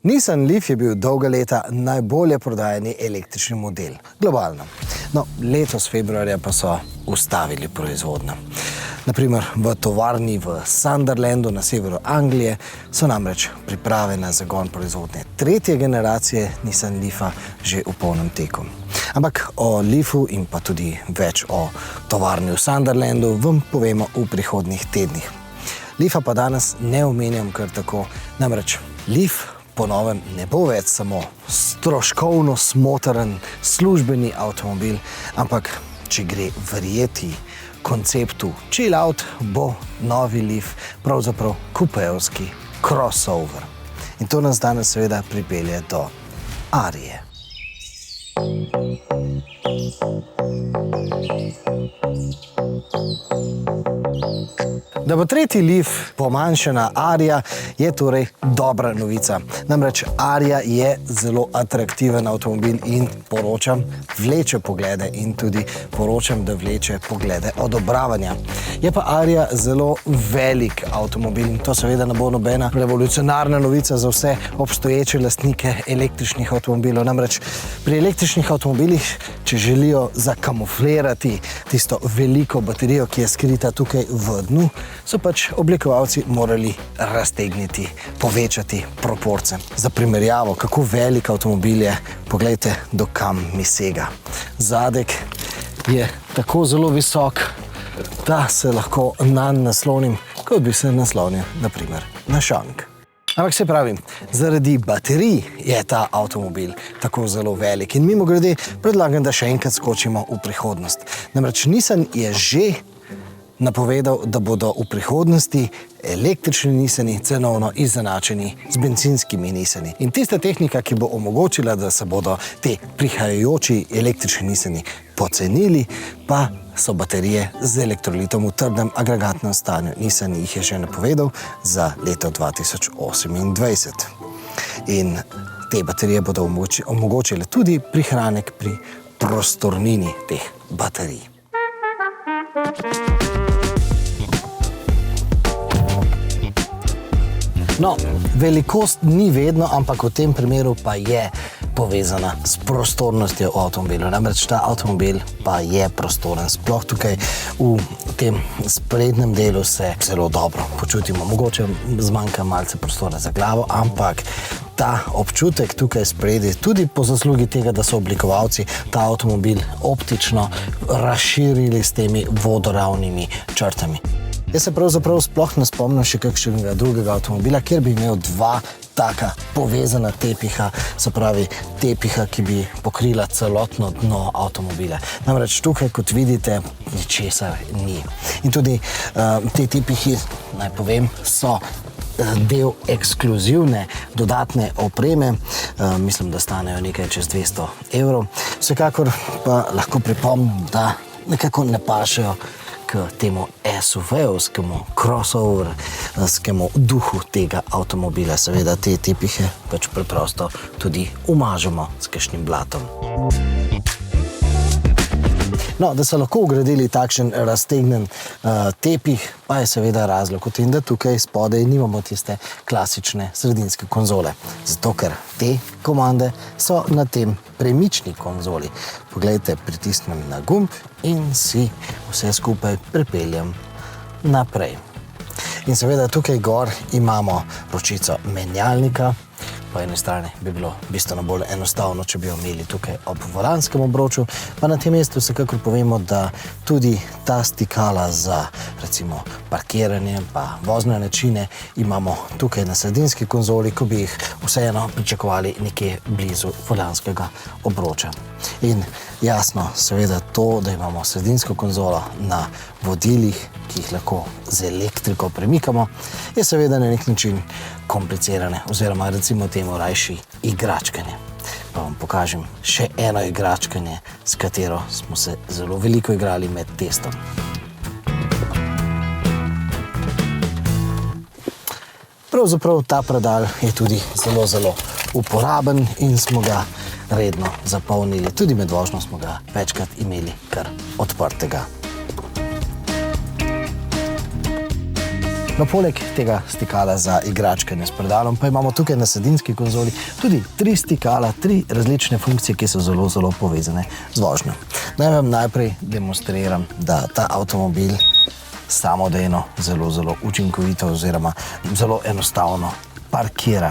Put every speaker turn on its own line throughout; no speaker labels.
Nissan Leaf je bil dolga leta najbolje prodajani električni model, globalno. No, letos februarja pa so ustavili proizvodnjo. Naprimer, v tovarni v Sunderlandu na severu Anglije so namreč priprave na zagon proizvodnje tretje generacije Nissan Leafa že v polnem teku. Ampak o Leafu in pa tudi več o tovarni v Sunderlandu vam povemo v prihodnjih tednih. Leafa pa danes ne omenjam kar tako, namreč Leaf po novem ne bo več samo stroškovno smotrn službeni avtomobil, ampak če gre verjeti konceptu chill out, bo novi Leaf pravzaprav kupejevski crossover. In to nas danes seveda pripelje do Arie. Da bo tretji Leaf pomanjšana Aria, je torej dobra novica. Namreč Aria je zelo atraktiven avtomobil in poročam, vleče poglede in tudi poročam, da vleče poglede odobravanja. Je pa Aria zelo velik avtomobil in to seveda ne bo nobena revolucionarna novica za vse obstoječe lastnike električnih avtomobilov. Namreč pri električnih avtomobilih, če želijo zakamuflirati tisto veliko baterijo, ki je skrita tukaj v dnu, so pač oblikovalci morali raztegniti, povečati proporce. Za primerjavo, kako velik avtomobil je, poglejte, do kam mi sega. Zadek je tako zelo visok, da se lahko nanj naslonim, kot bi se naslonil, naprimer, na šank. Ampak se pravi, zaradi baterij je ta avtomobil tako zelo velik in mimogrede predlagam, da še enkrat skočimo v prihodnost. Namreč Nissan je že napovedal, da bodo v prihodnosti električni Nissani cenovno izenačeni z bencinskimi Nissani. In tista tehnika, ki bo omogočila, da se bodo te prihajajoči električni Nissani pocenili, pa so baterije z elektrolitom v trdem agregatnem stanju. Nissan jih je že napovedal za leto 2028. In te baterije bodo omogočile tudi prihranek pri prostornini teh baterij. No, velikost ni vedno, ampak v tem primeru pa je povezana s prostornostjo v avtomobilu. Namreč ta avtomobil pa je prostoren. Sploh tukaj v tem sprednjem delu se zelo dobro počutimo. Mogoče zmanjka malce prostora za glavo, ampak ta občutek tukaj spredi, tudi po zaslugi tega, da so oblikovalci ta avtomobil optično razširili s temi vodoravnimi črtami. Jaz se pravzaprav sploh ne spomnim še kakšnega drugega avtomobila, kjer bi imel dva taka povezana tepiha, se pravi tepiha, ki bi pokrila celotno dno avtomobila. Namreč tukaj, kot vidite, ničesar ni. In tudi te tepihi, naj povem, so del ekskluzivne dodatne opreme. Mislim, da stanejo nekaj čez 200 evrov. Vsekakor pa lahko pripomnim, da nekako ne pašejo k temu SUV-ovskemu, crossoverskemu duhu tega avtomobila. Seveda te tepihe pač preprosto tudi umažemo s kakšnim blatom. No, da so lahko ugradili takšen raztegnen tepih, pa je seveda razlog v tem, da tukaj spodaj nimamo tiste klasične sredinske konzole. Zato, ker te komande so na tem premični konzoli. Poglejte, pritisnem na gumb in si vse skupaj pripeljem naprej. In seveda tukaj gor imamo ročico menjalnika. Po eni strani bi bilo bistveno bolj enostavno, če bi jo imeli tukaj ob volanskem obroču, pa na tem mestu vsekakor povemo, da tudi ta stikala za recimo parkiranje pa vozne načine imamo tukaj na sredinski konzoli, ko bi jih vseeno pričakovali nekje blizu volanskega obroča. In jasno, seveda to, da imamo sredinsko konzolo na vodilih, ki jih lahko z elektriko premikamo, je seveda na nek način komplicirane, oziroma recimo temu rajši igračkanje. Pa vam pokažem še eno igračkanje, s katero smo se zelo veliko igrali med testom. Pravzaprav ta predal je tudi zelo uporaben in smo ga redno zapolnili. Tudi med vožnjo smo ga večkrat imeli kar odprtega. No, poleg tega stikala za igračkanje s pedalom pa imamo tukaj na sredinski konzoli tudi 3 stikala, 3 različne funkcije, ki so zelo povezane z vožnjo. Naj vam najprej demonstriram, da ta avtomobil samodejno zelo učinkovito oziroma zelo enostavno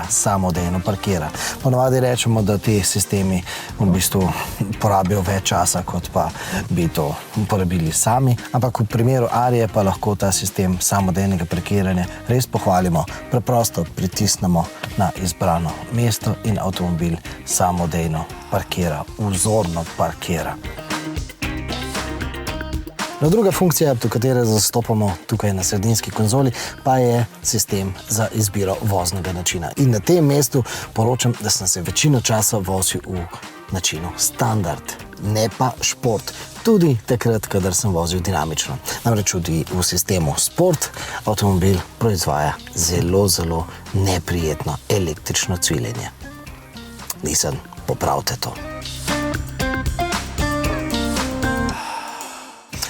samodejno parkira. Ponavadi rečemo, da ti sistemi v bistvu porabijo več časa, kot pa bi to porabili sami, ampak v primeru Arie pa lahko ta sistem samodejnega parkiranja res pohvalimo. Preprosto pritisnemo na izbrano mesto in avtomobil samodejno parkira, vzorno parkira. No, druga funkcija, do katere zastopamo tukaj na sredinski konzoli, pa je sistem za izbiro voznega načina. In na tem mestu poročam, da sem se večino časa vozil v načinu standard, ne pa šport. Tudi takrat, kadar sem vozil dinamično. Namreč tudi v sistemu sport avtomobil proizvaja zelo neprijetno električno cviljenje. Nisem, popravite to.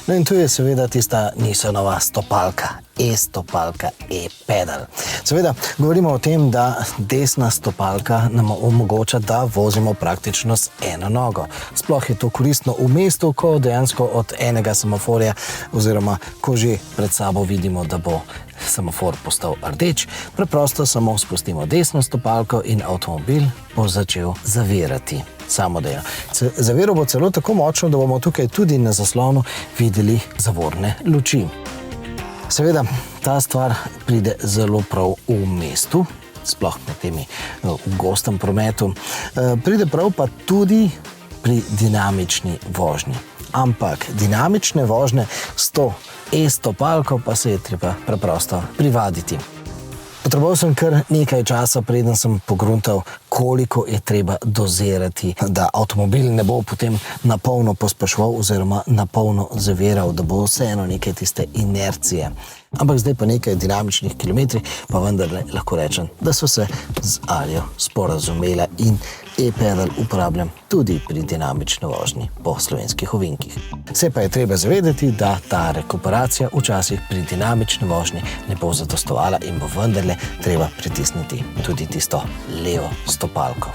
No in tu je seveda tista Nissanova stopalka, e-stopalka, e-pedal. Seveda govorimo o tem, da desna stopalka nam omogoča, da vozimo praktično z eno nogo. Sploh je to koristno v mestu, ko dejansko od enega semaforja oziroma ko že pred sabo vidimo, da bo semafor postal rdeč, preprosto samo spustimo desno stopalko in avtomobil bo začel zavirati samodejno. Zaviral bo celo tako močno, da bomo tukaj tudi na zaslonu videli zavorne luči. Seveda, ta stvar pride zelo prav v mestu, sploh med temi v gostem prometu. Pride prav pa tudi pri dinamični vožnji. Ampak dinamične vožnje s to e-stopalko pa se je treba preprosto privaditi. Potreboval sem kar nekaj časa, preden sem pogruntal, koliko je treba dozirati, da avtomobil ne bo potem na polno pospeševal oziroma na polno zaviral, da bo vseeno nekaj tiste inercije. Ampak zdaj pa nekaj dinamičnih kilometrih, pa vendarle lahko rečem, da so se z Ario sporazumela in e-pedal uporabljam tudi pri dinamični vožnji po slovenskih ovinkih. Se pa je treba zavedati, da ta rekuperacija včasih pri dinamični vožnji ne bo zadostovala in bo vendarle treba pritisniti tudi tisto levo stopalko.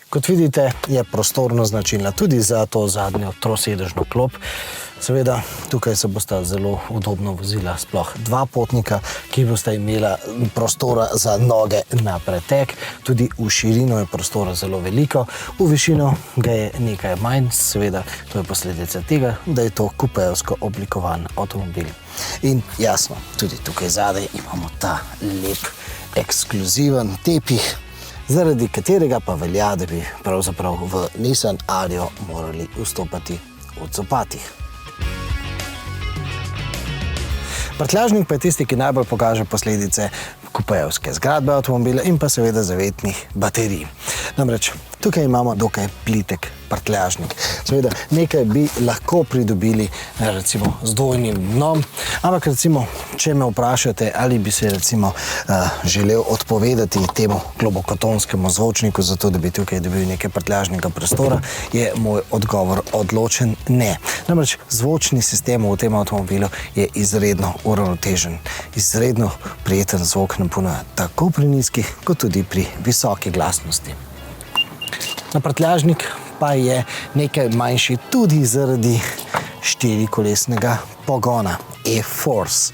Kot vidite, je prostorno značilna tudi za to zadnjo trosedežno klop. Seveda, tukaj se bosta zelo udobno vozila sploh 2 potnika, ki bosta imela prostora za noge na pretek. Tudi v širino je prostora zelo veliko, v višino ga je nekaj manj. Seveda, to je posledica tega, da je to kupejevsko oblikovan avtomobil. In jasno, tudi tukaj zadaj imamo ta lep, ekskluziven tepih, zaradi katerega pa velja, da bi pravzaprav v Nissan Ario morali vstopati v copatih. Prtljažnik pa je tisti, ki najbolj pokaže posledice kupejevske zgradbe avtomobila in pa seveda zavetnih baterij. Namreč tukaj imamo dokaj plitek prtljažnik. Seveda nekaj bi lahko pridobili recimo z dvojnim dnom, ampak recimo, če me vprašate, ali bi se recimo želel odpovedati temu globokotonskemu zvočniku, zato da bi tukaj dobil nekaj prtljažnega prostora, je moj odgovor odločen ne. Namreč zvočni sistem v tem avtomobilu je izredno uravnotežen, izredno prijeten zvok nam ponuja tako pri nizkih, kot tudi pri visoki glasnosti. Na prtljažnik pa je nekaj manjši tudi zaradi štirikolesnega pogona e-Force.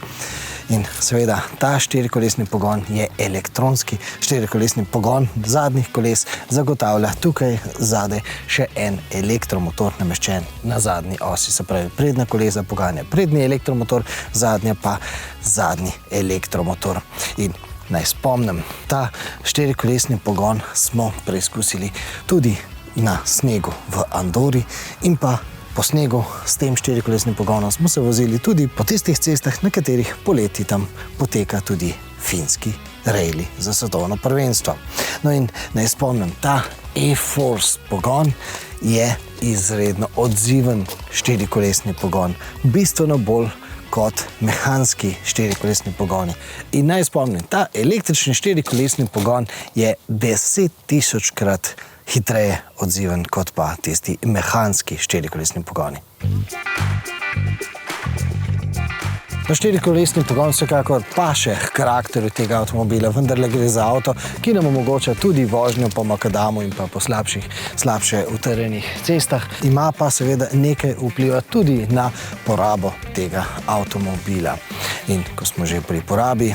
In seveda ta štirikolesni pogon je elektronski. Štirikolesni pogon zadnjih koles zagotavlja tukaj zadaj še en elektromotor nameščen na zadnji osi. Se pravi, prednja kolesa poganja prednji elektromotor, zadnja pa zadnji elektromotor. In naj spomnim, ta štirikolesni pogon smo preizkusili tudi na snegu v Andori in pa po snegu s tem štirikolesnim pogonom smo se vozili tudi po tistih cestah, na katerih poleti tam poteka tudi finski rejli za svetovno prvenstvo. No in naj spomnim, ta e-Force pogon je izredno odziven štirikolesni pogon, bistveno bolj kot mehanski štirikolesni pogoni. In naj spomnim, ta električni štirikolesni pogon je 10 000-krat hitreje odziven kot pa tisti mehanski štirikolesni pogoni. Na štirikolesni pogon vsekakor paše k karakterju tega avtomobila, vendar gre za avto, ki nam omogoča tudi vožnjo po makadamu in pa po slabše utrjenih cestah. Ima pa seveda nekaj vpliva tudi na porabo tega avtomobila. In ko smo že pri porabi,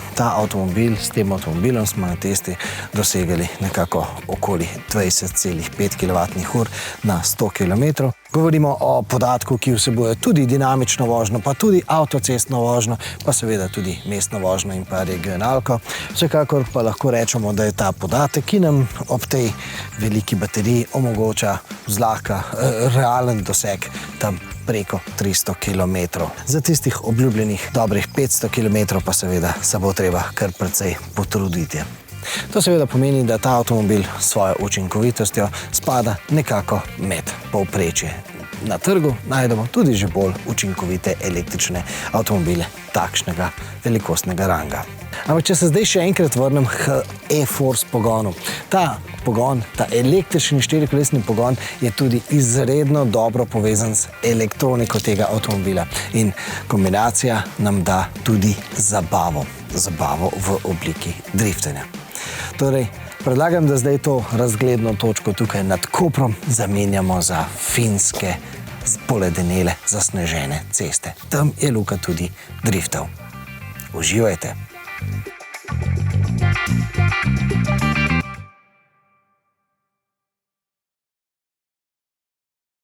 s tem avtomobilom smo na testi dosegali nekako okoli 20,5 kWh na 100 km. Govorimo o podatku, ki vsebuje tudi dinamično vožnjo, pa tudi avtocestno vožnjo, pa seveda tudi mestno vožnjo in pa regionalko. Vsekakor pa lahko rečemo, da je ta podatek, ki nam ob tej veliki bateriji omogoča zlahka realen doseg tam preko 300 km. Za tistih obljubljenih dobrih 500 km pa seveda se bo treba kar precej potruditi. To seveda pomeni, da ta avtomobil s svojo učinkovitostjo spada nekako med povprečje. Na trgu najdemo tudi že bolj učinkovite električne avtomobile takšnega velikostnega ranga. Ampak če se zdaj še enkrat vrnem k e-force pogonu. Ta pogon, ta električni štirikolesni pogon je tudi izredno dobro povezan z elektroniko tega avtomobila in kombinacija nam da tudi zabavo v obliki driftenja. Torej, predlagam, da zdaj to razgledno točko tukaj nad Koprom zamenjamo za finske, poledenele, zasnežene ceste. Tam je Luka tudi driftal. Uživajte!